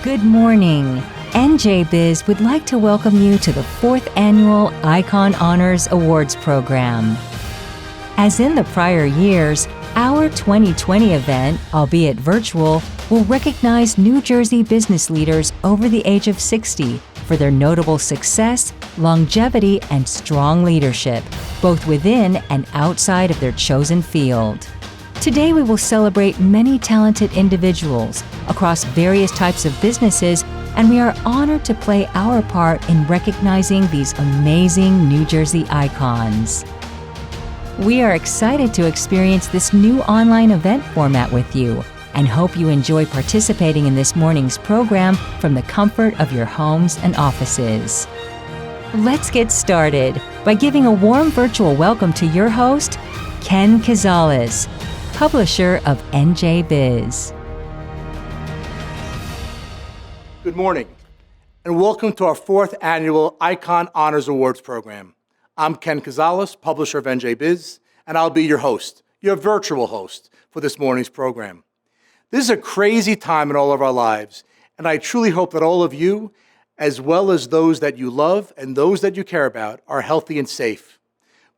Good morning. NJBIZ would like to welcome you to the 4th Annual Icon Honors Awards Program. As in the prior years, our 2020 event, albeit virtual, will recognize New Jersey business leaders over the age of 60 for their notable success, longevity, and strong leadership, both within and outside of their chosen field. Today we will celebrate many talented individuals across various types of businesses, and we are honored to play our part in recognizing these amazing New Jersey icons. We are excited to experience this new online event format with you and hope you enjoy participating in this morning's program from the comfort of your homes and offices. Let's get started by giving a warm virtual welcome to your host, Ken Cazales, publisher of NJBIZ. Good morning, and welcome to our 4th Annual Icon Honors Awards Program. I'm Ken Cazales, publisher of NJBIZ, and I'll be your host, your virtual host, for this morning's program. This is a crazy time in all of our lives, and I truly hope that all of you, as well as those that you love and those that you care about, are healthy and safe.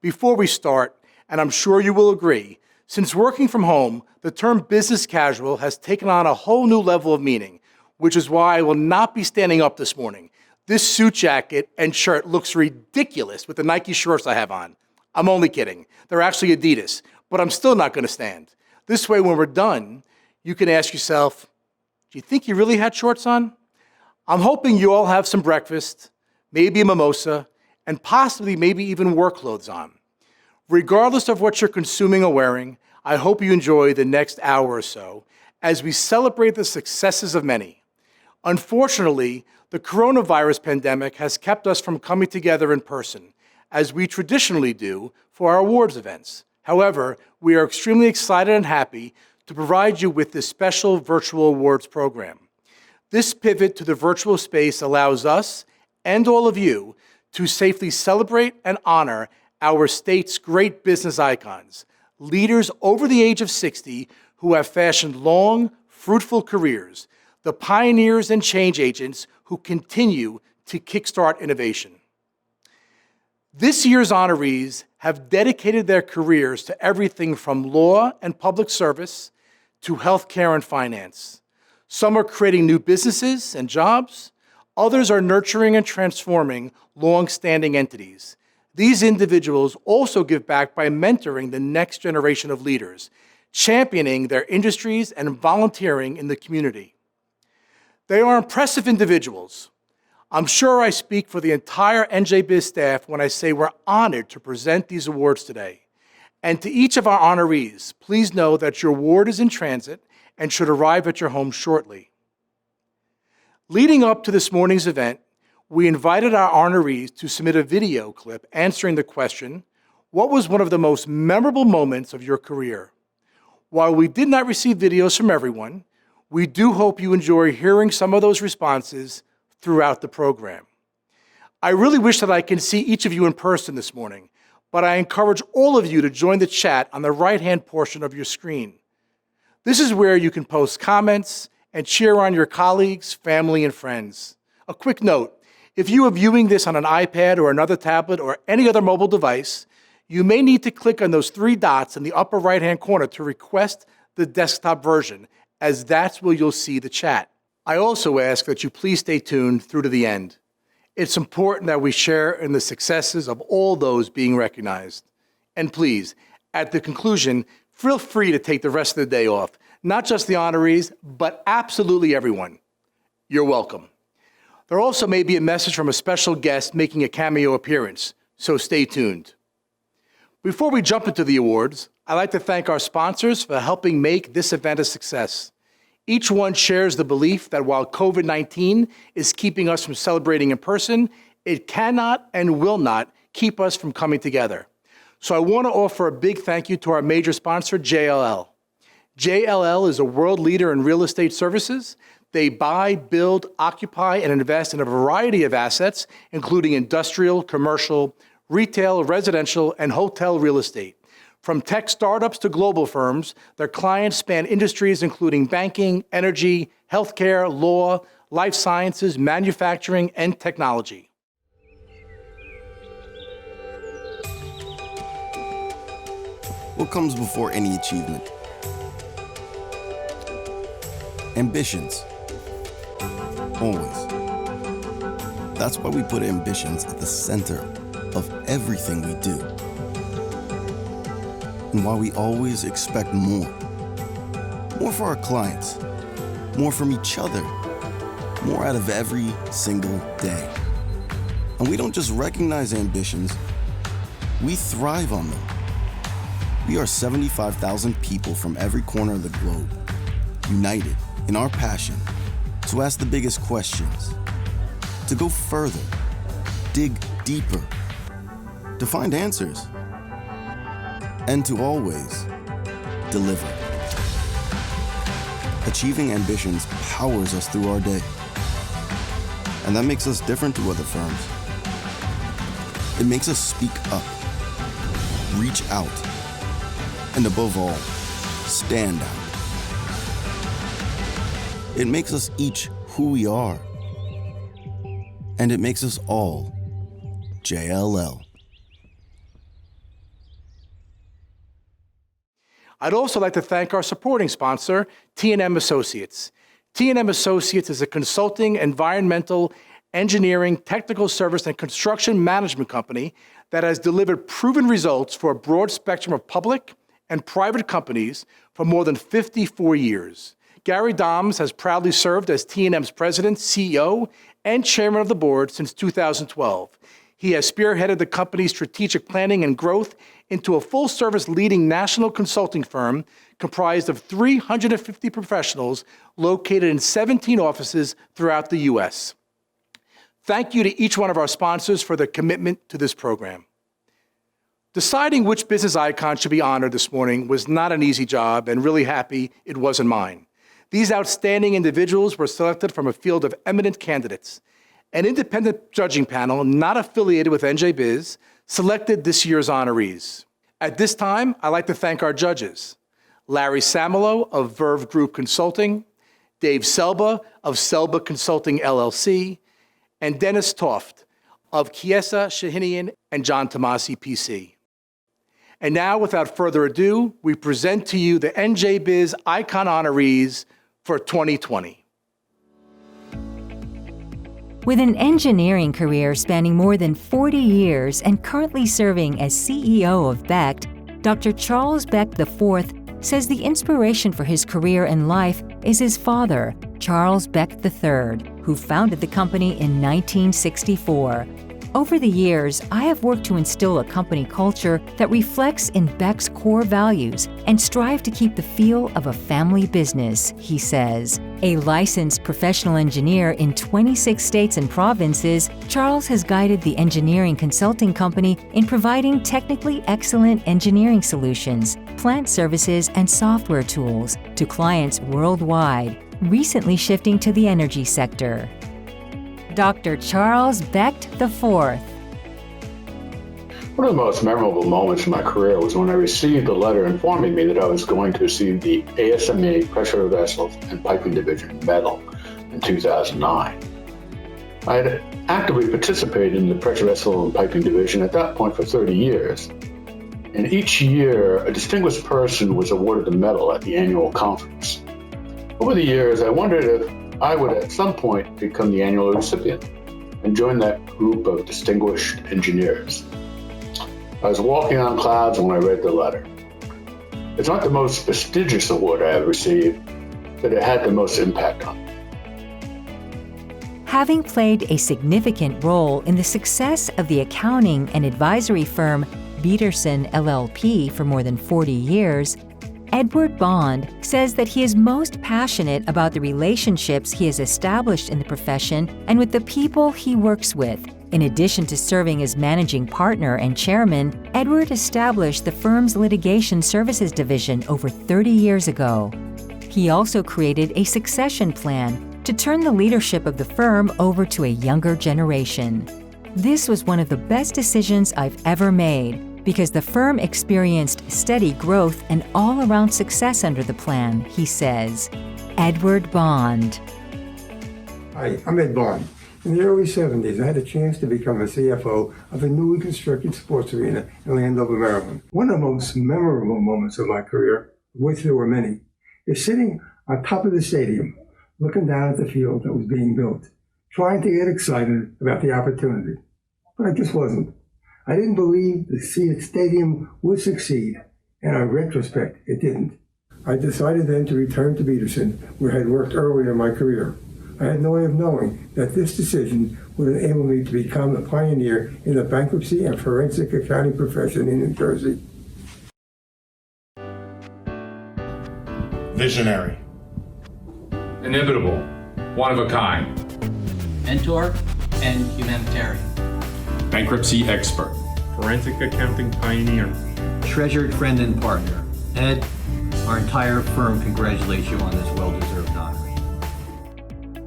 Before we start, and I'm sure you will agree, since working from home, the term business casual has taken on a whole new level of meaning, which is why I will not be standing up this morning. This suit jacket and shirt looks ridiculous with the Nike shorts I have on. I'm only kidding. They're actually Adidas, but I'm still not going to stand. This way, when we're done, you can ask yourself, do you think you really had shorts on? I'm hoping you all have some breakfast, maybe a mimosa, and possibly maybe even work clothes on. Regardless of what you're consuming or wearing, I hope you enjoy the next hour or so as we celebrate the successes of many. Unfortunately, the coronavirus pandemic has kept us from coming together in person, as we traditionally do for our awards events. However, we are extremely excited and happy to provide you with this special virtual awards program. This pivot to the virtual space allows us and all of you to safely celebrate and honor our state's great business icons, leaders over the age of 60 who have fashioned long, fruitful careers, the pioneers and change agents who continue to kickstart innovation. This year's honorees have dedicated their careers to everything from law and public service to healthcare and finance. Some are creating new businesses and jobs. Others are nurturing and transforming long-standing entities. These individuals also give back by mentoring the next generation of leaders, championing their industries and volunteering in the community. They are impressive individuals. I'm sure I speak for the entire NJBIZ staff when I say we're honored to present these awards today. And to each of our honorees, please know that your award is in transit and should arrive at your home shortly. Leading up to this morning's event, we invited our honorees to submit a video clip answering the question, what was one of the most memorable moments of your career? While we did not receive videos from everyone, we do hope you enjoy hearing some of those responses throughout the program. I really wish that I can see each of you in person this morning, but I encourage all of you to join the chat on the right-hand portion of your screen. This is where you can post comments and cheer on your colleagues, family, and friends. A quick note, if you are viewing this on an iPad or another tablet or any other mobile device, you may need to click on those 3 dots in the upper right-hand corner to request the desktop version, as that's where you'll see the chat. I also ask that you please stay tuned through to the end. It's important that we share in the successes of all those being recognized. And please, at the conclusion, feel free to take the rest of the day off. Not just the honorees, but absolutely everyone. You're welcome. There also may be a message from a special guest making a cameo appearance, so stay tuned. Before we jump into the awards, I'd like to thank our sponsors for helping make this event a success. Each one shares the belief that while COVID-19 is keeping us from celebrating in person, it cannot and will not keep us from coming together. So I want to offer a big thank you to our major sponsor, JLL. JLL is a world leader in real estate services. They buy, build, occupy, and invest in a variety of assets, including industrial, commercial, retail, residential, and hotel real estate. From tech startups to global firms, their clients span industries including banking, energy, healthcare, law, life sciences, manufacturing, and technology. What comes before any achievement? Ambitions. Always. That's why we put ambitions at the center of everything we do. And why we always expect more. More for our clients. More from each other. More out of every single day. And we don't just recognize ambitions, we thrive on them. We are 75,000 people from every corner of the globe, united in our passion to ask the biggest questions, to go further, dig deeper, to find answers, and to always deliver. Achieving ambitions powers us through our day, and that makes us different to other firms. It makes us speak up, reach out, and above all, stand out. It makes us each who we are. And it makes us all JLL. I'd also like to thank our supporting sponsor, T&M Associates. T&M Associates is a consulting, environmental, engineering, technical service, and construction management company that has delivered proven results for a broad spectrum of public and private companies for more than 54 years. Gary Doms has proudly served as T&M's president, CEO, and chairman of the board since 2012. He has spearheaded the company's strategic planning and growth into a full-service leading national consulting firm comprised of 350 professionals located in 17 offices throughout the U.S. Thank you to each one of our sponsors for their commitment to this program. Deciding which business icon should be honored this morning was not an easy job, and really happy it wasn't mine. These outstanding individuals were selected from a field of eminent candidates. An independent judging panel, not affiliated with NJBIZ, selected this year's honorees. At this time, I'd like to thank our judges: Larry Samolo of Verve Group Consulting, Dave Selba of Selba Consulting LLC, and Dennis Toft of Chiesa Shahinian and John Tomasi PC. And now, without further ado, we present to you the NJBIZ Icon honorees for 2020. With an engineering career spanning more than 40 years and currently serving as CEO of Becht, Dr. Charles Becht IV says the inspiration for his career and life is his father, Charles Becht III, who founded the company in 1964. Over the years, I have worked to instill a company culture that reflects in Becht's core values and strive to keep the feel of a family business, he says. A licensed professional engineer in 26 states and provinces, Charles has guided the engineering consulting company in providing technically excellent engineering solutions, plant services, and software tools to clients worldwide, recently shifting to the energy sector. Dr. Charles Becht IV. One of the most memorable moments in my career was when I received a letter informing me that I was going to receive the ASME Pressure Vessels and Piping Division Medal in 2009. I had actively participated in the Pressure Vessel and Piping Division at that point for 30 years. And each year, a distinguished person was awarded the medal at the annual conference. Over the years, I wondered if I would at some point become the annual recipient and join that group of distinguished engineers. I was walking on clouds when I read the letter. It's not the most prestigious award I have received, but it had the most impact on me. Having played a significant role in the success of the accounting and advisory firm Peterson LLP for more than 40 years, Edward Bond says that he is most passionate about the relationships he has established in the profession and with the people he works with. In addition to serving as managing partner and chairman, Edward established the firm's litigation services division over 30 years ago. He also created a succession plan to turn the leadership of the firm over to a younger generation. This was one of the best decisions I've ever made, because the firm experienced steady growth and all-around success under the plan, he says. Edward Bond. Hi, I'm Ed Bond. In the early 70s, I had a chance to become a CFO of a newly constructed sports arena in Landover, Maryland. One of the most memorable moments of my career, of which there were many, is sitting on top of the stadium, looking down at the field that was being built, trying to get excited about the opportunity. But I just wasn't. I didn't believe the stadium would succeed, and in retrospect, it didn't. I decided then to return to Peterson, where I had worked earlier in my career. I had no way of knowing that this decision would enable me to become a pioneer in the bankruptcy and forensic accounting profession in New Jersey. Visionary. Inimitable. One of a kind. Mentor and humanitarian. Bankruptcy expert. Forensic accounting pioneer. Treasured friend and partner. Ed, our entire firm congratulates you on this well-deserved honor.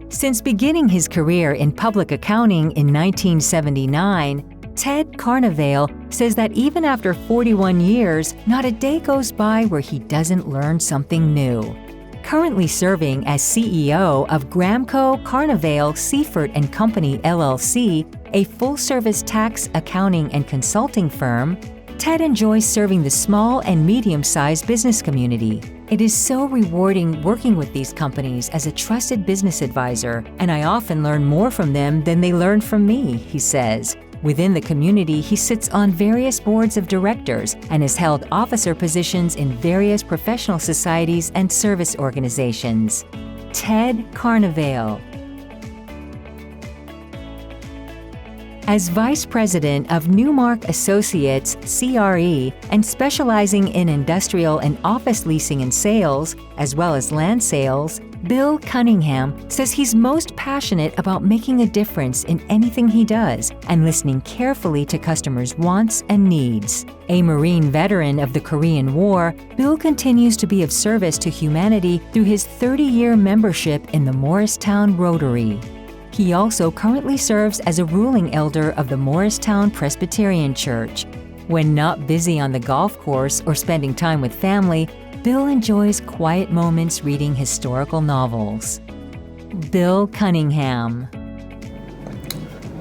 Since beginning his career in public accounting in 1979, Ted Carnevale says that even after 41 years, not a day goes by where he doesn't learn something new. Currently serving as CEO of Gramco Carnevale Seifert & Company LLC, a full-service tax, accounting, and consulting firm, Ted enjoys serving the small and medium-sized business community. It is so rewarding working with these companies as a trusted business advisor, and I often learn more from them than they learn from me, he says. Within the community, he sits on various boards of directors and has held officer positions in various professional societies and service organizations. Ted Carnevale. As Vice President of Newmark Associates, CRE, and specializing in industrial and office leasing and sales, as well as land sales, Bill Cunningham says he's most passionate about making a difference in anything he does and listening carefully to customers' wants and needs. A Marine veteran of the Korean War, Bill continues to be of service to humanity through his 30-year membership in the Morristown Rotary. He also currently serves as a ruling elder of the Morristown Presbyterian Church. When not busy on the golf course or spending time with family, Bill enjoys quiet moments reading historical novels. Bill Cunningham.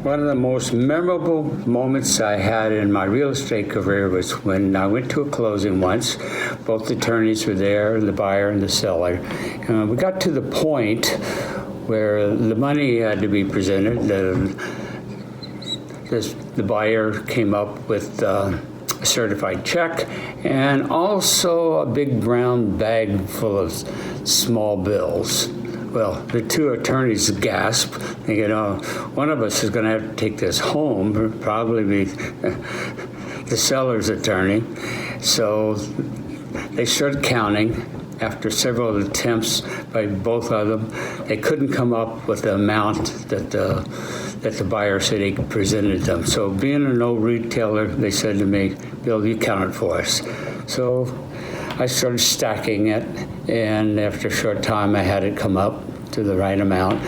One of the most memorable moments I had in my real estate career was when I went to a closing once. Both attorneys were there, the buyer and the seller. We got to the point where the money had to be presented. The buyer came up with a certified check and also a big brown bag full of small bills. Well, the two attorneys gasped, thinking, one of us is going to have to take this home, probably be the seller's attorney. So they started counting. After several attempts by both of them, they couldn't come up with the amount that the buyer said he presented them. So being an old retailer, they said to me, Bill, you count it for us. So I started stacking it, and after a short time, I had it come up to the right amount.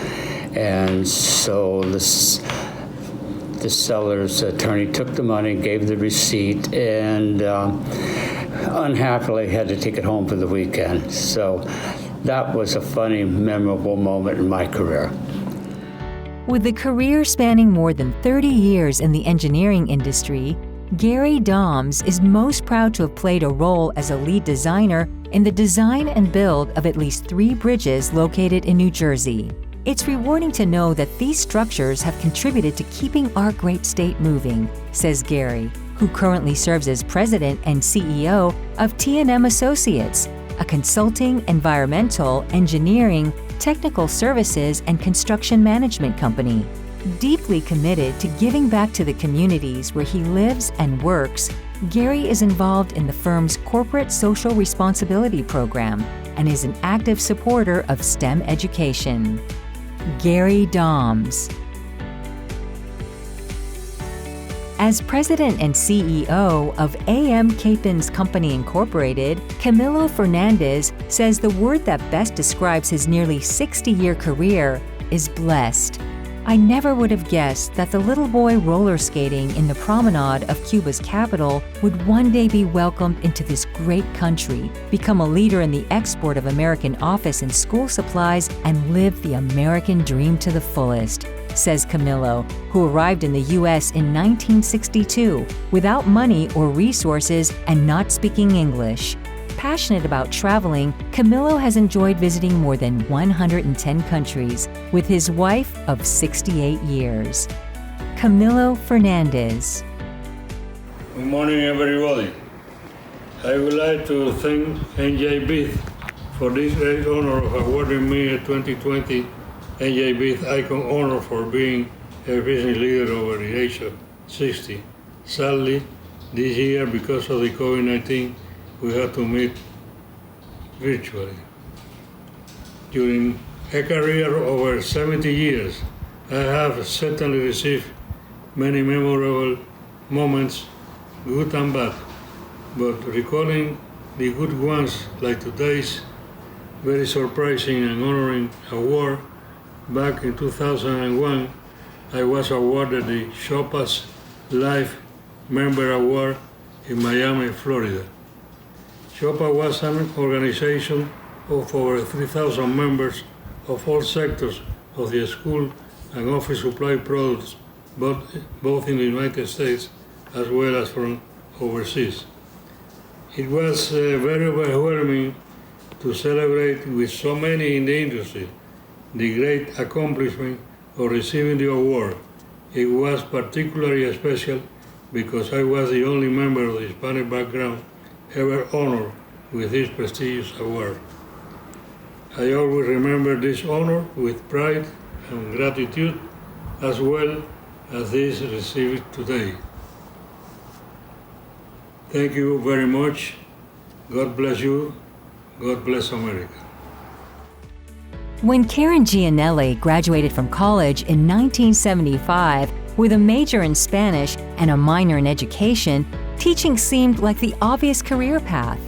And so the seller's attorney took the money, gave the receipt, and unhappily had to take it home for the weekend. So that was a funny, memorable moment in my career. With a career spanning more than 30 years in the engineering industry, Gary Doms is most proud to have played a role as a lead designer in the design and build of at least 3 bridges located in New Jersey. It's rewarding to know that these structures have contributed to keeping our great state moving, says Gary, who currently serves as president and CEO of T&M Associates, a consulting, environmental, engineering, technical services, and construction management company. Deeply committed to giving back to the communities where he lives and works, Gary is involved in the firm's corporate social responsibility program and is an active supporter of STEM education. Gary Doms. As president and CEO of A.M. Capins Company Incorporated, Camilo Fernandez says the word that best describes his nearly 60-year career is blessed. I never would have guessed that the little boy roller skating in the promenade of Cuba's capital would one day be welcomed into this great country, become a leader in the export of American office and school supplies, and live the American dream to the fullest, says Camilo, who arrived in the U.S. in 1962 without money or resources and not speaking English. Passionate about traveling, Camilo has enjoyed visiting more than 110 countries with his wife of 68 years. Camilo Fernandez. Good morning, everybody. I would like to thank NJBIZ for this great honor of awarding me a 2020 NJBIZ Icon Honor for being a business leader over the age of 60. Sadly, this year, because of the COVID-19, we had to meet virtually. During a career of over 70 years, I have certainly received many memorable moments, good and bad, but recalling the good ones like today's very surprising and honoring award, back in 2001, I was awarded the Choppa's Life Member Award in Miami, Florida. Choppa was an organization of over 3,000 members of all sectors of the school and office supply products, both in the United States as well as from overseas. It was very overwhelming to celebrate with so many in the industry the great accomplishment of receiving the award. It was particularly special because I was the only member of the Hispanic background ever honored with this prestigious award. I always remember this honor with pride and gratitude, as well as this received today. Thank you very much. God bless you. God bless America. When Karen Gianelli graduated from college in 1975 with a major in Spanish and a minor in education, teaching seemed like the obvious career path.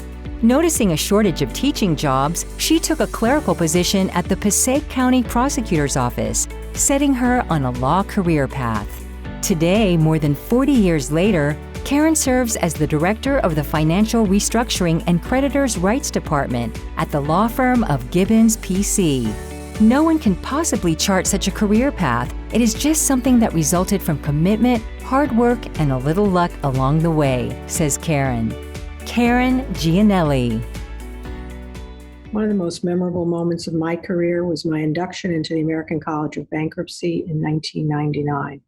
Noticing a shortage of teaching jobs, she took a clerical position at the Passaic County Prosecutor's Office, setting her on a law career path. Today, more than 40 years later, Karen serves as the Director of the Financial Restructuring and Creditors' Rights Department at the law firm of Gibbons, P.C. No one can possibly chart such a career path. It is just something that resulted from commitment, hard work, and a little luck along the way, says Karen. Karen Gianelli. One of the most memorable moments of my career was my induction into the American College of Bankruptcy in 1999.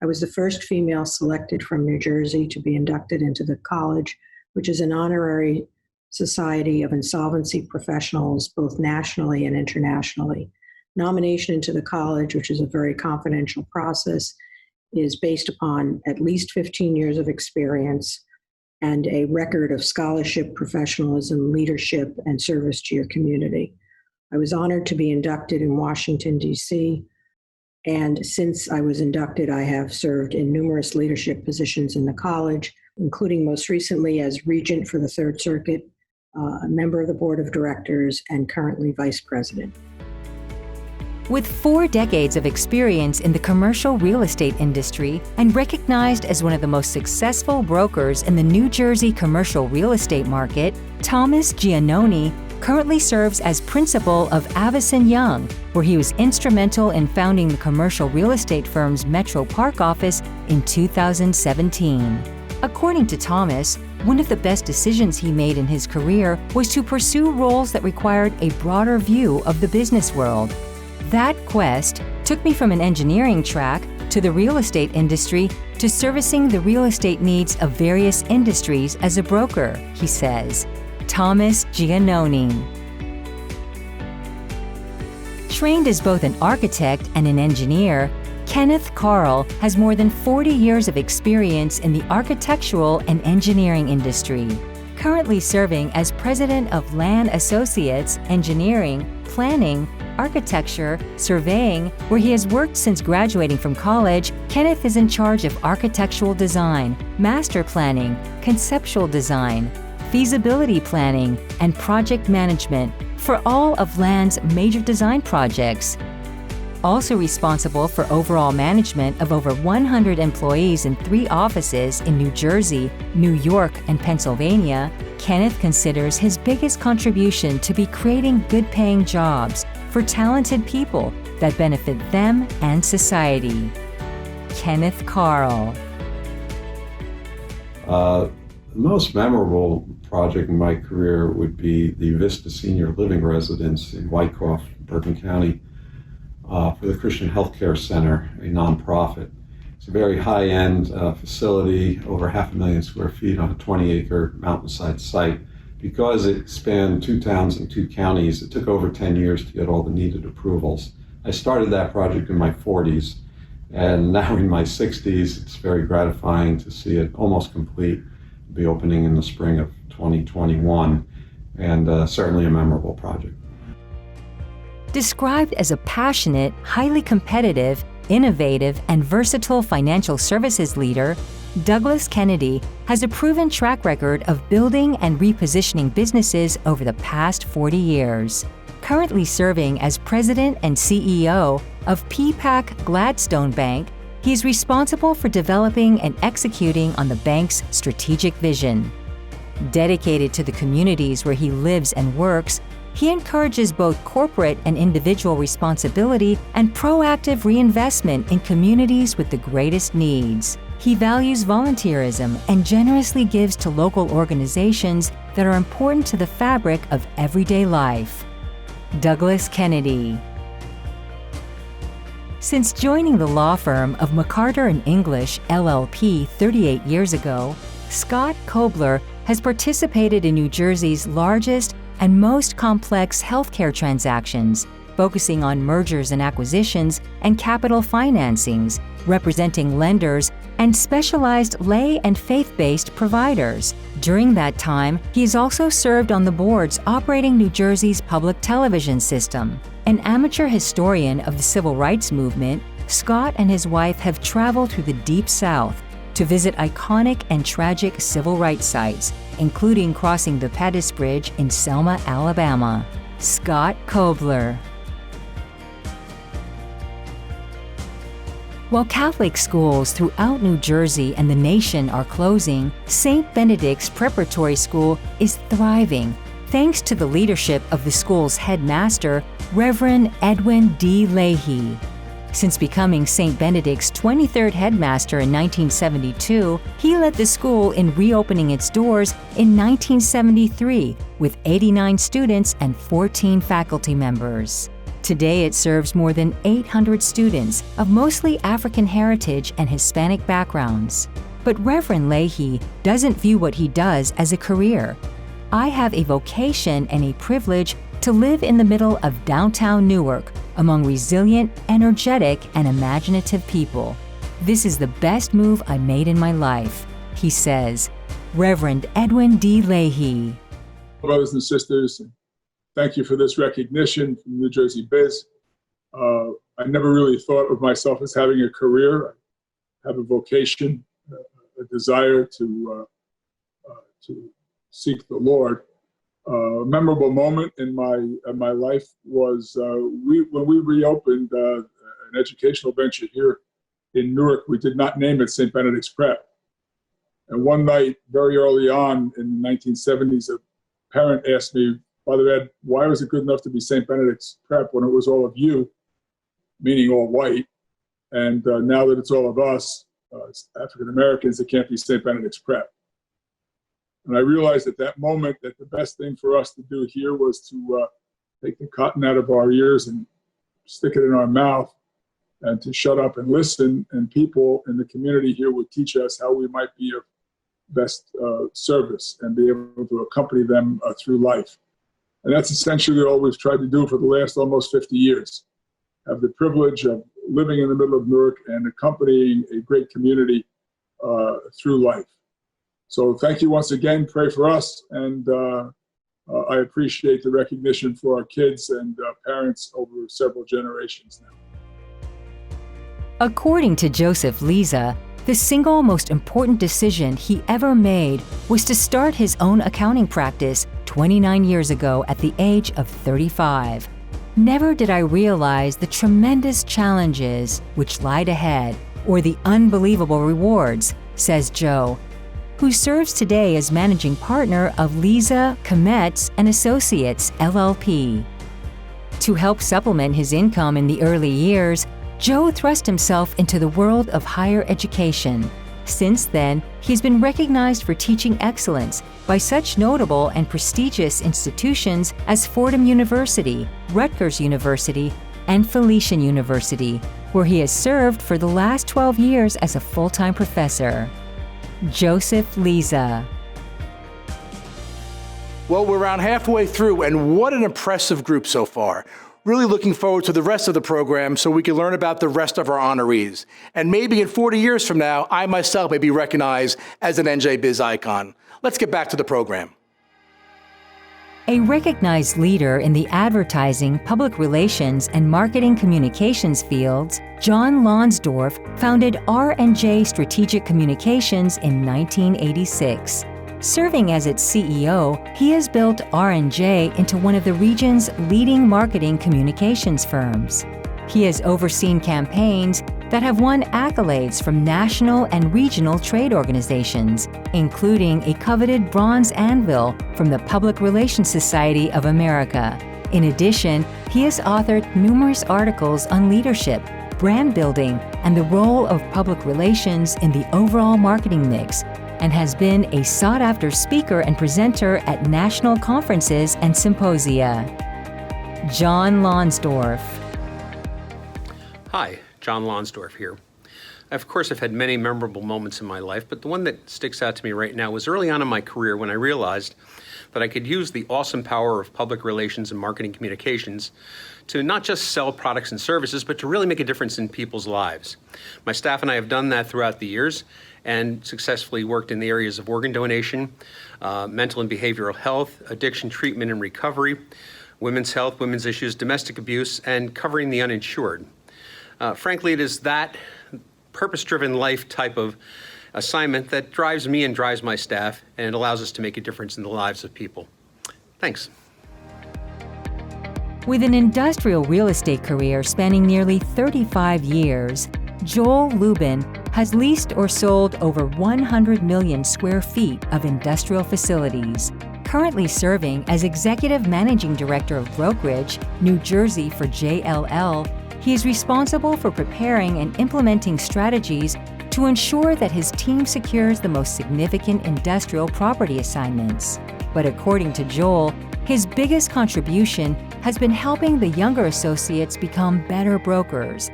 I was the first female selected from New Jersey to be inducted into the college, which is an honorary society of insolvency professionals, both nationally and internationally. Nomination into the college, which is a very confidential process, is based upon at least 15 years of experience and a record of scholarship, professionalism, leadership, and service to your community. I was honored to be inducted in Washington, D.C., and since I was inducted, I have served in numerous leadership positions in the college, including most recently as regent for the Third Circuit, a member of the board of directors, and currently vice president. With 4 decades of experience in the commercial real estate industry and recognized as one of the most successful brokers in the New Jersey commercial real estate market, Thomas Giannoni currently serves as principal of Avison Young, where he was instrumental in founding the commercial real estate firm's Metro Park office in 2017. According to Thomas, one of the best decisions he made in his career was to pursue roles that required a broader view of the business world. That quest took me from an engineering track to the real estate industry to servicing the real estate needs of various industries as a broker, he says. Thomas Giannoni. Trained as both an architect and an engineer, Kenneth Carl has more than 40 years of experience in the architectural and engineering industry. Currently serving as president of Land Associates, Engineering, Planning, Architecture, Surveying, where he has worked since graduating from college, Kenneth is in charge of architectural design, master planning, conceptual design, feasibility planning, and project management for all of Land's major design projects. Also responsible for overall management of over 100 employees in 3 offices in New Jersey, New York, and Pennsylvania, Kenneth considers his biggest contribution to be creating good-paying jobs for talented people that benefit them and society. Kenneth Carl. The most memorable project in my career would be the Vista Senior Living Residence in Wyckoff, Bergen County, for the Christian Healthcare Center, a nonprofit. It's a very high-end facility, over 500,000 square feet on a 20-acre mountainside site. Because it spanned 2 towns and 2 counties, it took over 10 years to get all the needed approvals. I started that project in my 40s, and now in my 60s, it's very gratifying to see it almost complete. It'll be opening in the spring of 2021, and certainly a memorable project. Described as a passionate, highly competitive, innovative, and versatile financial services leader, Douglas Kennedy has a proven track record of building and repositioning businesses over the past 40 years. Currently serving as President and CEO of PPAC Gladstone Bank, he is responsible for developing and executing on the bank's strategic vision. Dedicated to the communities where he lives and works, he encourages both corporate and individual responsibility and proactive reinvestment in communities with the greatest needs. He values volunteerism and generously gives to local organizations that are important to the fabric of everyday life. Douglas Kennedy. Since joining the law firm of McCarter & English, LLP 38 years ago, Scott Kobler has participated in New Jersey's largest and most complex healthcare transactions, focusing on mergers and acquisitions and capital financings, representing lenders and specialized lay and faith-based providers. During that time, he has also served on the boards operating New Jersey's public television system. An amateur historian of the civil rights movement, Scott and his wife have traveled through the Deep South to visit iconic and tragic civil rights sites, including crossing the Pettus Bridge in Selma, Alabama. Scott Kobler. While Catholic schools throughout New Jersey and the nation are closing, St. Benedict's Preparatory School is thriving thanks to the leadership of the school's headmaster, Reverend Edwin D. Leahy. Since becoming St. Benedict's 23rd headmaster in 1972, he led the school in reopening its doors in 1973 with 89 students and 14 faculty members. Today it serves more than 800 students of mostly African heritage and Hispanic backgrounds. But Reverend Leahy doesn't view what he does as a career. I have a vocation and a privilege to live in the middle of downtown Newark among resilient, energetic, and imaginative people. This is the best move I made in my life, he says. Reverend Edwin D. Leahy. Brothers and sisters, thank you for this recognition from NJBIZ. I never really thought of myself as having a career. I have a vocation, a desire to seek the Lord. A memorable moment in my life was when we reopened an educational venture here in Newark. We did not name it St. Benedict's Prep. And one night, very early on in the 1970s, a parent asked me, Father Ed, why was it good enough to be St. Benedict's Prep when it was all of you, meaning all white, and now that it's all of us, African Americans, it can't be St. Benedict's Prep. And I realized at that moment that the best thing for us to do here was to take the cotton out of our ears and stick it in our mouth and to shut up and listen, and people in the community here would teach us how we might be of best service and be able to accompany them through life. And that's essentially all we've tried to do for the last almost 50 years. Have the privilege of living in the middle of Newark and accompanying a great community through life. So thank you once again. Pray for us, and I appreciate the recognition for our kids and parents over several generations now. According to Joseph Leza, the single most important decision he ever made was to start his own accounting practice 29 years ago at the age of 35. Never did I realize the tremendous challenges which lied ahead or the unbelievable rewards, says Joe, who serves today as managing partner of Lisa Kometz and Associates, LLP. To help supplement his income in the early years, Joe thrust himself into the world of higher education. Since then, he's been recognized for teaching excellence by such notable and prestigious institutions as Fordham University, Rutgers University, and Felician University, where he has served for the last 12 years as a full-time professor. Joseph Leza. Well, we're around halfway through, and what an impressive group so far. Really looking forward to the rest of the program so we can learn about the rest of our honorees. And maybe in 40 years from now, I myself may be recognized as an NJBIZ icon. Let's get back to the program. A recognized leader in the advertising, public relations, and marketing communications fields, John Lonsdorf founded R&J Strategic Communications in 1986. Serving as its CEO, he has built R&J into one of the region's leading marketing communications firms. He has overseen campaigns that have won accolades from national and regional trade organizations, including a coveted bronze anvil from the Public Relations Society of America. In addition, he has authored numerous articles on leadership, brand building, and the role of public relations in the overall marketing mix, and has been a sought-after speaker and presenter at national conferences and symposia. John Lonsdorf. Hi, John Lonsdorf here. Of course, I've had many memorable moments in my life, but the one that sticks out to me right now was early on in my career when I realized that I could use the awesome power of public relations and marketing communications to not just sell products and services, but to really make a difference in people's lives. My staff and I have done that throughout the years and successfully worked in the areas of organ donation, mental and behavioral health, addiction treatment and recovery, women's health, women's issues, domestic abuse, and covering the uninsured. Frankly, it is that purpose-driven life type of assignment that drives me and drives my staff, and it allows us to make a difference in the lives of people. Thanks. With an industrial real estate career spanning nearly 35 years, Joel Lubin has leased or sold over 100 million square feet of industrial facilities. Currently serving as Executive Managing Director of Brokerage, New Jersey for JLL, he is responsible for preparing and implementing strategies to ensure that his team secures the most significant industrial property assignments. But according to Joel, his biggest contribution has been helping the younger associates become better brokers.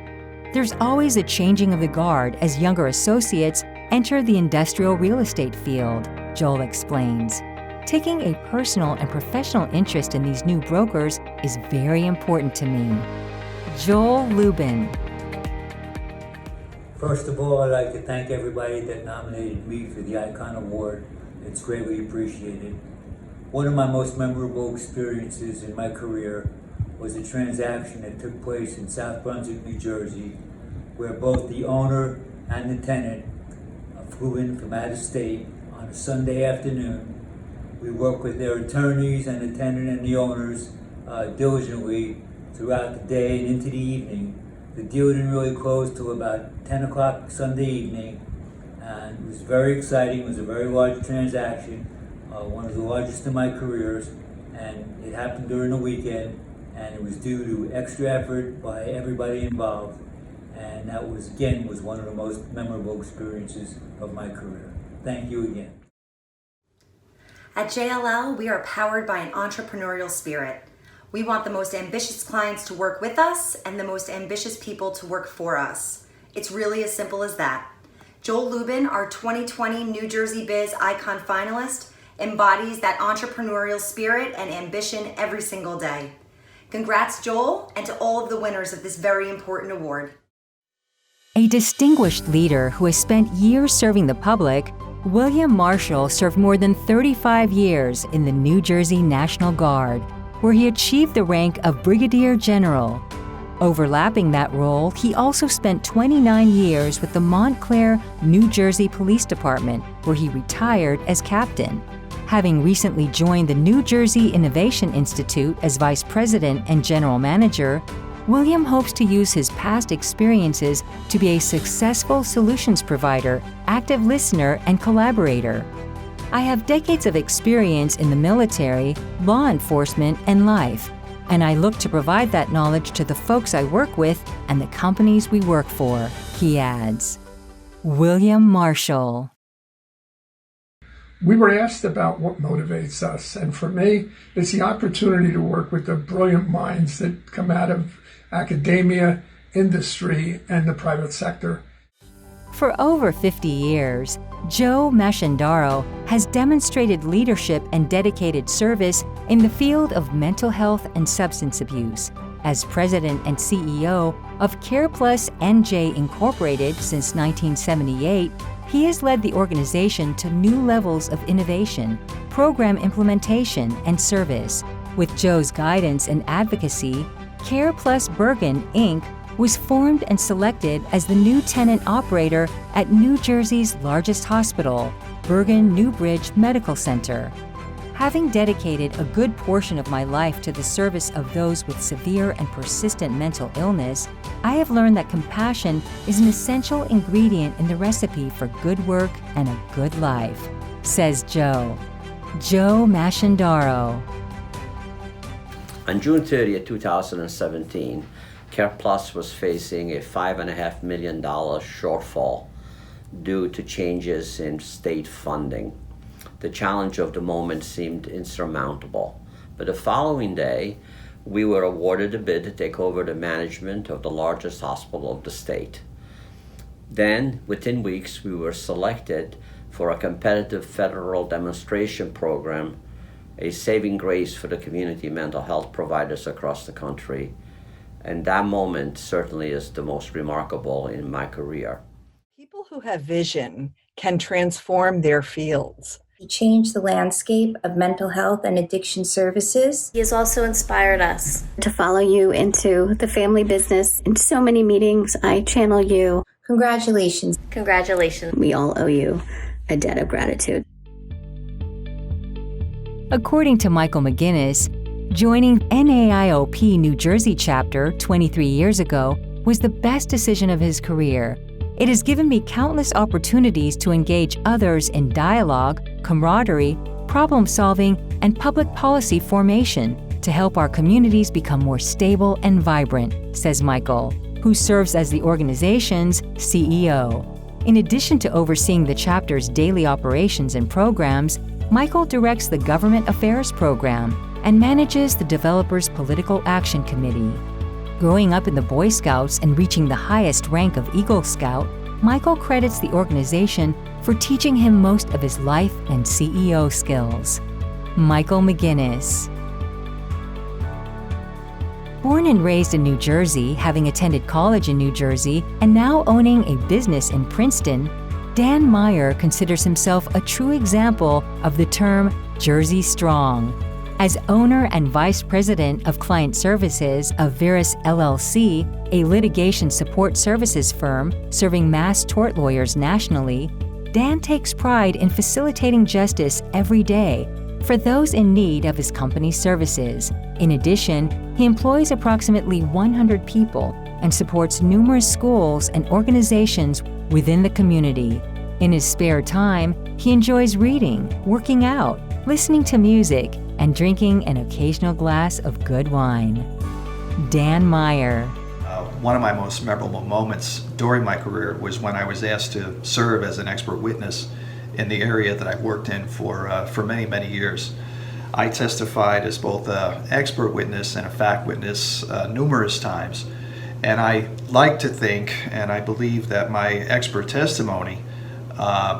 There's always a changing of the guard as younger associates enter the industrial real estate field, Joel explains. Taking a personal and professional interest in these new brokers is very important to me. Joel Lubin. First of all, I'd like to thank everybody that nominated me for the Icon Award. It's greatly appreciated. One of my most memorable experiences in my career was a transaction that took place in South Brunswick, New Jersey, where both the owner and the tenant flew in from out of state on a Sunday afternoon. We worked with their attorneys and the tenant and the owners diligently throughout the day and into the evening. The deal didn't really close till about 10 o'clock Sunday evening, and it was very exciting. It was a very large transaction, one of the largest in my careers, and it happened during the weekend, and it was due to extra effort by everybody involved, and that was one of the most memorable experiences of my career. Thank you again. At JLL, we are powered by an entrepreneurial spirit. We want the most ambitious clients to work with us and the most ambitious people to work for us. It's really as simple as that. Joel Lubin, our 2020 New Jersey Biz Icon finalist, embodies that entrepreneurial spirit and ambition every single day. Congrats, Joel, and to all of the winners of this very important award. A distinguished leader who has spent years serving the public, William Marshall served more than 35 years in the New Jersey National Guard, where he achieved the rank of Brigadier General. Overlapping that role, he also spent 29 years with the Montclair, New Jersey Police Department, where he retired as captain. Having recently joined the New Jersey Innovation Institute as Vice President and General Manager, William hopes to use his past experiences to be a successful solutions provider, active listener, and collaborator. I have decades of experience in the military, law enforcement, and life, and I look to provide that knowledge to the folks I work with and the companies we work for, he adds. William Marshall. We were asked about what motivates us, and for me, it's the opportunity to work with the brilliant minds that come out of academia, industry, and the private sector. For over 50 years, Joe Mashandaro has demonstrated leadership and dedicated service in the field of mental health and substance abuse. As president and CEO of CarePlus NJ Incorporated since 1978, he has led the organization to new levels of innovation, program implementation, and service. With Joe's guidance and advocacy, CarePlus Bergen, Inc. was formed and selected as the new tenant operator at New Jersey's largest hospital, Bergen Newbridge Medical Center. Having dedicated a good portion of my life to the service of those with severe and persistent mental illness, I have learned that compassion is an essential ingredient in the recipe for good work and a good life, says Joe. Joe Mashandaro. On June 30th, 2017, CarePlus was facing a $5.5 million shortfall due to changes in state funding. The challenge of the moment seemed insurmountable, but the following day, we were awarded a bid to take over the management of the largest hospital of the state. Then, within weeks, we were selected for a competitive federal demonstration program, a saving grace for the community mental health providers across the country. And that moment certainly is the most remarkable in my career. People who have vision can transform their fields. He changed the landscape of mental health and addiction services. He has also inspired us to follow you into the family business. In so many meetings, I channel you. Congratulations. Congratulations. We all owe you a debt of gratitude. According to Michael McGinnis, joining NAIOP New Jersey chapter 23 years ago was the best decision of his career. It has given me countless opportunities to engage others in dialogue, camaraderie, problem solving, and public policy formation to help our communities become more stable and vibrant, says Michael, who serves as the organization's CEO. In addition to overseeing the chapter's daily operations and programs, Michael directs the Government Affairs Program and manages the Developers Political Action Committee. Growing up in the Boy Scouts and reaching the highest rank of Eagle Scout, Michael credits the organization for teaching him most of his life and CEO skills. Michael McGinnis. Born and raised in New Jersey, having attended college in New Jersey, and now owning a business in Princeton, Dan Meyer considers himself a true example of the term Jersey Strong. As owner and vice president of client services of Verus LLC, a litigation support services firm serving mass tort lawyers nationally, Dan takes pride in facilitating justice every day for those in need of his company's services. In addition, he employs approximately 100 people and supports numerous schools and organizations within the community. In his spare time, he enjoys reading, working out, listening to music, and drinking an occasional glass of good wine. Dan Meyer. One of my most memorable moments during my career was when I was asked to serve as an expert witness in the area that I worked in for many, many years. I testified as both an expert witness and a fact witness numerous times, and I like to think, and I believe that my expert testimony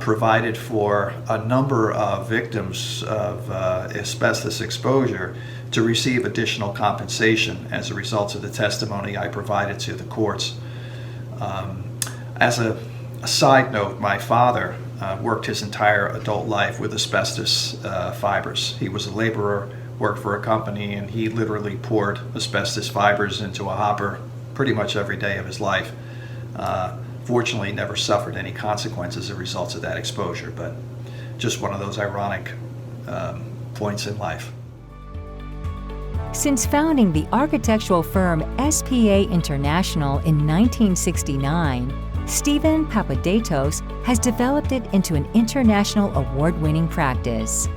provided for a number of victims of asbestos exposure to receive additional compensation as a result of the testimony I provided to the courts. As a side note, my father worked his entire adult life with asbestos fibers. He was a laborer, worked for a company, and he literally poured asbestos fibers into a hopper pretty much every day of his life. Fortunately, never suffered any consequences as a result of that exposure, but just one of those ironic points in life. Since founding the architectural firm SPA International in 1969, Stephen Papadetos has developed it into an international award-winning practice.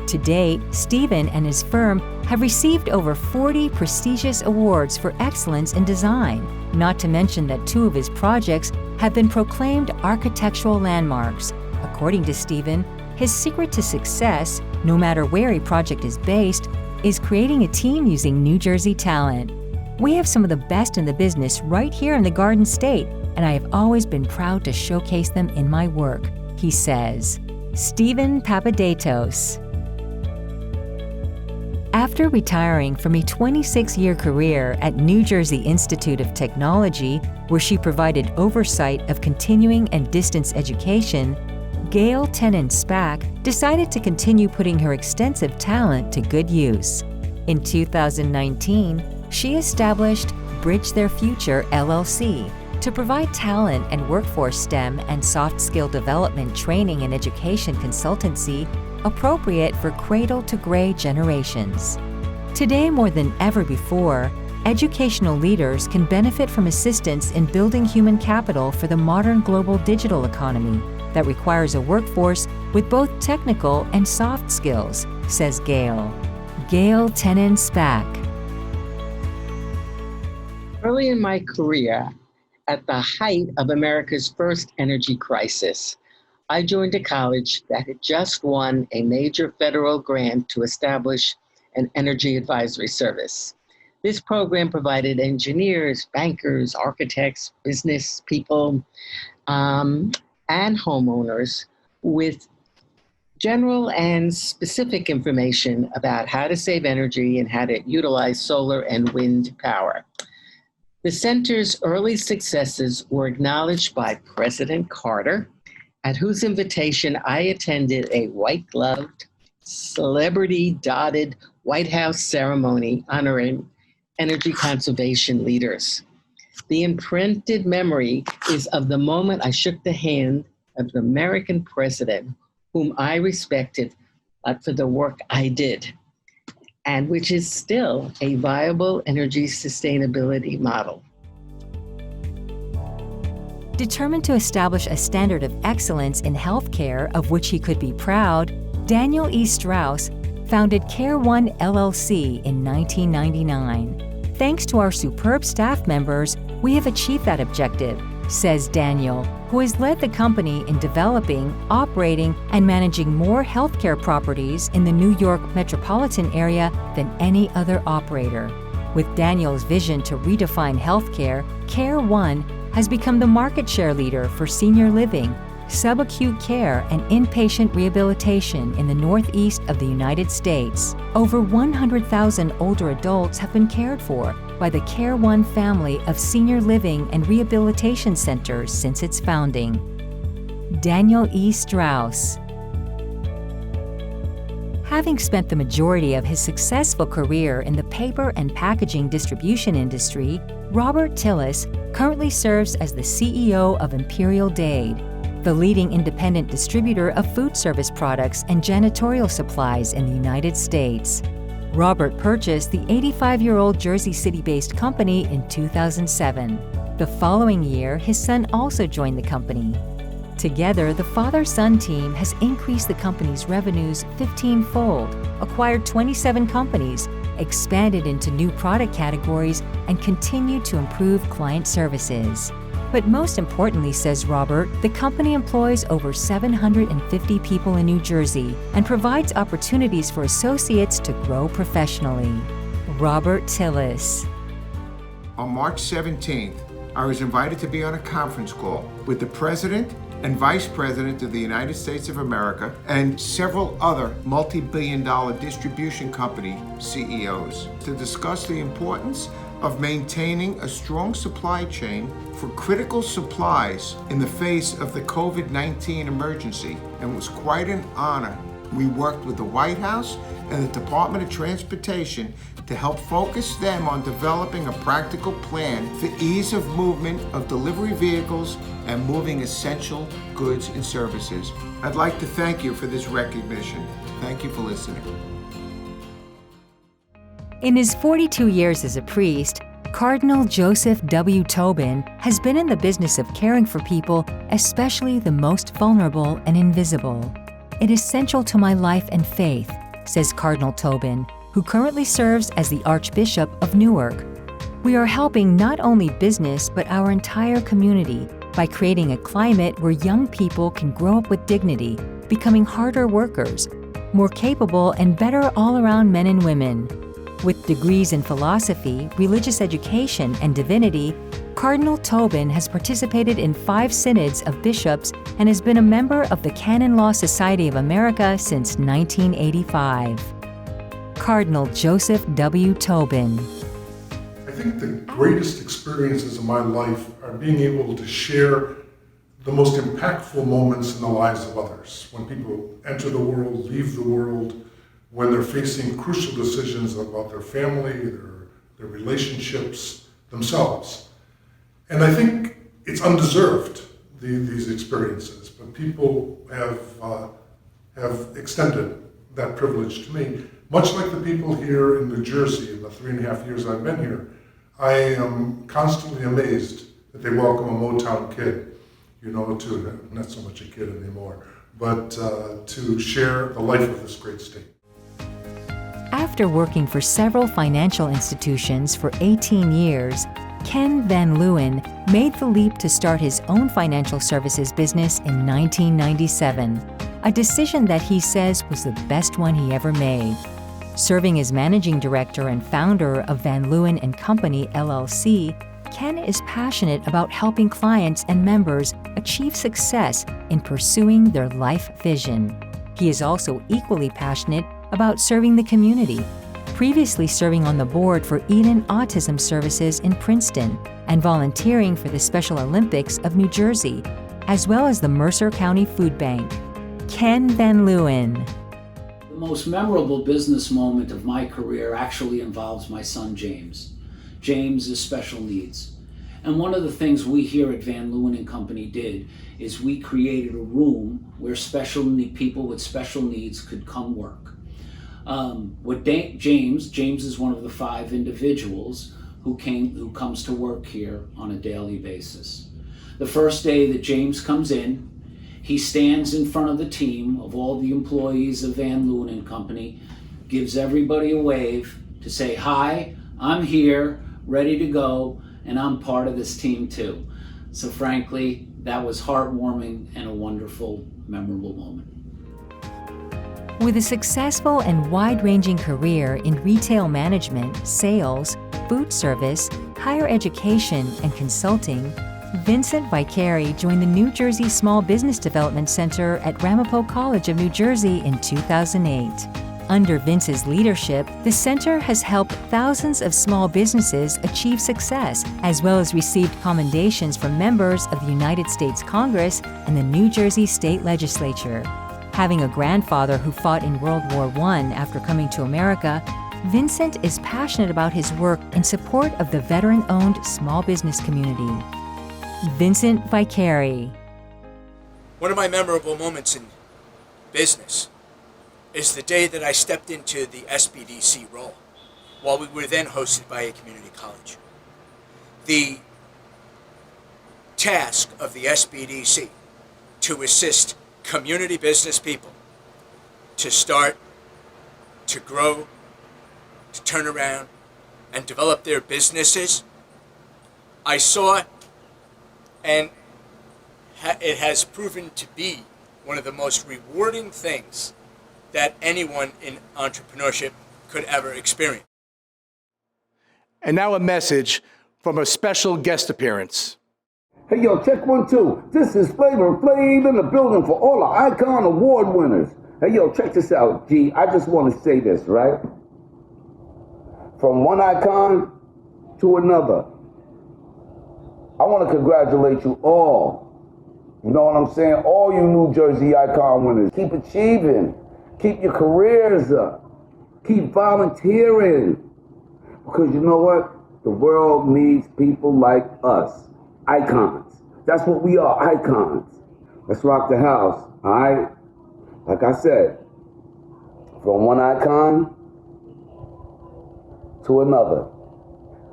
To date, Stephen and his firm have received over 40 prestigious awards for excellence in design, not to mention that 2 of his projects have been proclaimed architectural landmarks. According to Stephen, his secret to success, no matter where a project is based, is creating a team using New Jersey talent. We have some of the best in the business right here in the Garden State, and I have always been proud to showcase them in my work, he says. Stephen Papadetos. After retiring from a 26-year career at New Jersey Institute of Technology, where she provided oversight of continuing and distance education, Gail Tenen-Spack decided to continue putting her extensive talent to good use. In 2019, she established Bridge Their Future LLC to provide talent and workforce STEM and soft skill development training and education consultancy appropriate for cradle-to-gray generations. Today, more than ever before, educational leaders can benefit from assistance in building human capital for the modern global digital economy that requires a workforce with both technical and soft skills, says Gail. Gail Tenen-Spack. Early in my career, at the height of America's first energy crisis, I joined a college that had just won a major federal grant to establish an energy advisory service. This program provided engineers, bankers, architects, business people, and homeowners with general and specific information about how to save energy and how to utilize solar and wind power. The center's early successes were acknowledged by President Carter, at whose invitation I attended a white-gloved, celebrity-dotted White House ceremony honoring energy conservation leaders. The imprinted memory is of the moment I shook the hand of the American president, whom I respected for the work I did, and which is still a viable energy sustainability model. Determined to establish a standard of excellence in healthcare of which he could be proud, Daniel E. Strauss founded Care One LLC in 1999. Thanks to our superb staff members, we have achieved that objective, says Daniel, who has led the company in developing, operating, and managing more healthcare properties in the New York metropolitan area than any other operator. With Daniel's vision to redefine healthcare, Care One has become the market share leader for senior living, subacute care, and inpatient rehabilitation in the Northeast of the United States. Over 100,000 older adults have been cared for by the Care One family of senior living and rehabilitation centers since its founding. Daniel E. Strauss. Having spent the majority of his successful career in the paper and packaging distribution industry, Robert Tillis currently serves as the CEO of Imperial Dade, the leading independent distributor of food service products and janitorial supplies in the United States. Robert purchased the 85-year-old Jersey City-based company in 2007. The following year, his son also joined the company. Together, the father-son team has increased the company's revenues 15-fold, acquired 27 companies, expanded into new product categories, and continued to improve client services. But most importantly, says Robert, the company employs over 750 people in New Jersey and provides opportunities for associates to grow professionally. Robert Tillis. On March 17th, I was invited to be on a conference call with the President and Vice President of the United States of America and several other multi-billion-dollar distribution company CEOs to discuss the importance of maintaining a strong supply chain for critical supplies in the face of the COVID-19 emergency, and it was quite an honor We worked with the White House and the Department of Transportation to help focus them on developing a practical plan for ease of movement of delivery vehicles and moving essential goods and services. I'd like to thank you for this recognition. Thank you for listening. In his 42 years as a priest, Cardinal Joseph W. Tobin has been in the business of caring for people, especially the most vulnerable and invisible. It is central to my life and faith, says Cardinal Tobin, who currently serves as the Archbishop of Newark. We are helping not only business but our entire community by creating a climate where young people can grow up with dignity, becoming harder workers, more capable and better all-around men and women. With degrees in philosophy, religious education, and divinity, Cardinal Tobin has participated in 5 synods of bishops and has been a member of the Canon Law Society of America since 1985. Cardinal Joseph W. Tobin. I think the greatest experiences of my life are being able to share the most impactful moments in the lives of others. When people enter the world, leave the world, when they're facing crucial decisions about their family, their relationships, themselves. And I think it's undeserved, these experiences, but people have extended that privilege to me. Much like the people here in New Jersey in the 3.5 years I've been here, I am constantly amazed that they welcome a Motown kid, to, not so much a kid anymore, but to share the life of this great state. After working for several financial institutions for 18 years, Ken Van Leeuwen made the leap to start his own financial services business in 1997, a decision that he says was the best one he ever made. Serving as managing director and founder of Van Leeuwen & Company, LLC, Ken is passionate about helping clients and members achieve success in pursuing their life vision. He is also equally passionate about serving the community, previously serving on the board for Eden Autism Services in Princeton and volunteering for the Special Olympics of New Jersey, as well as the Mercer County Food Bank. Ken Van Leeuwen. The most memorable business moment of my career actually involves my son, James. James is special needs. And one of the things we here at Van Leeuwen & Company did is we created a room where people with special needs could come work. James is one of the 5 individuals who comes to work here on a daily basis. The first day that James comes in, he stands in front of the team of all the employees of Van Leeuwen & Company, gives everybody a wave to say, "Hi, I'm here, ready to go, and I'm part of this team too." So frankly, that was heartwarming and a wonderful, memorable moment. With a successful and wide-ranging career in retail management, sales, food service, higher education, and consulting, Vincent Vicari joined the New Jersey Small Business Development Center at Ramapo College of New Jersey in 2008. Under Vince's leadership, the center has helped thousands of small businesses achieve success, as well as received commendations from members of the United States Congress and the New Jersey State Legislature. Having a grandfather who fought in World War I after coming to America, Vincent is passionate about his work in support of the veteran-owned small business community. Vincent Vicari. One of my memorable moments in business is the day that I stepped into the SBDC role while we were then hosted by a community college. The task of the SBDC to assist community business people to start, to grow, to turn around, and develop their businesses, I saw, and it has proven to be one of the most rewarding things that anyone in entrepreneurship could ever experience. And now a message from a special guest appearance. Hey, yo, check 1, 2. This is Flavor Flav in the building for all the Icon Award winners. Hey, yo, check this out, G. I just want to say this, right? From one icon to another. I want to congratulate you all. You know what I'm saying? All you New Jersey Icon winners. Keep achieving. Keep your careers up. Keep volunteering. Because you know what? The world needs people like us. Icons. That's what we are, icons. Let's rock the house, all right? Like I said, from one icon to another.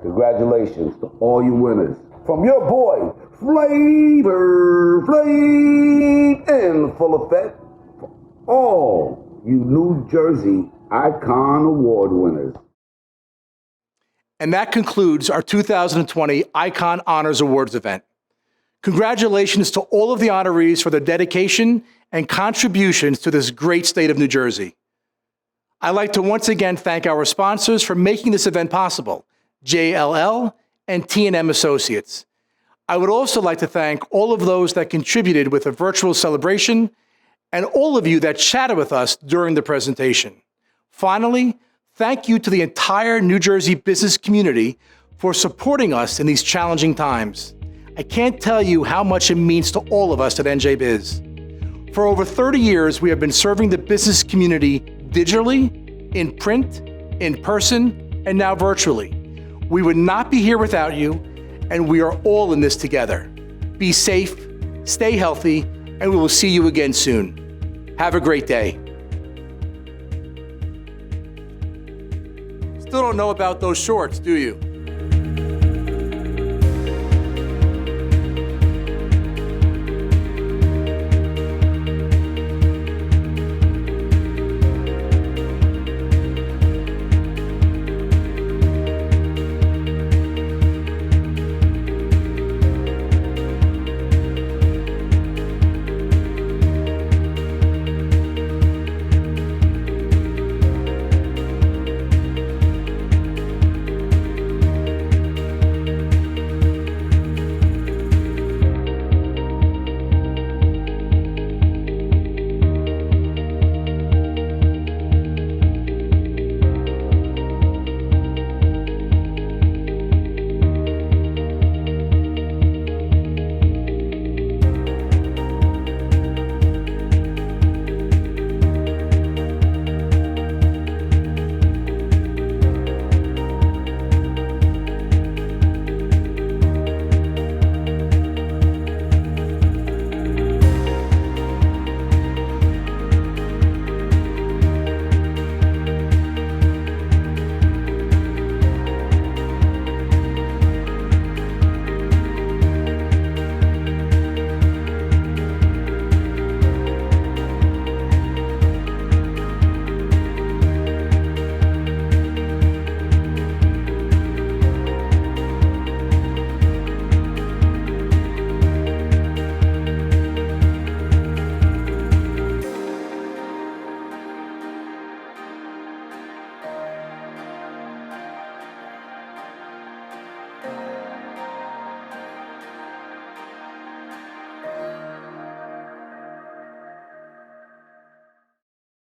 Congratulations to all you winners. From your boy, Flavor Flav, in full effect, for all you New Jersey Icon Award winners. And that concludes our 2020 Icon Honors Awards event. Congratulations to all of the honorees for their dedication and contributions to this great state of New Jersey. I'd like to once again thank our sponsors for making this event possible, JLL and T&M Associates. I would also like to thank all of those that contributed with a virtual celebration and all of you that chatted with us during the presentation. Finally, thank you to the entire New Jersey business community for supporting us in these challenging times. I can't tell you how much it means to all of us at NJBIZ. For over 30 years, we have been serving the business community digitally, in print, in person, and now virtually. We would not be here without you, and we are all in this together. Be safe, stay healthy, and we will see you again soon. Have a great day. Still don't know about those shorts, do you?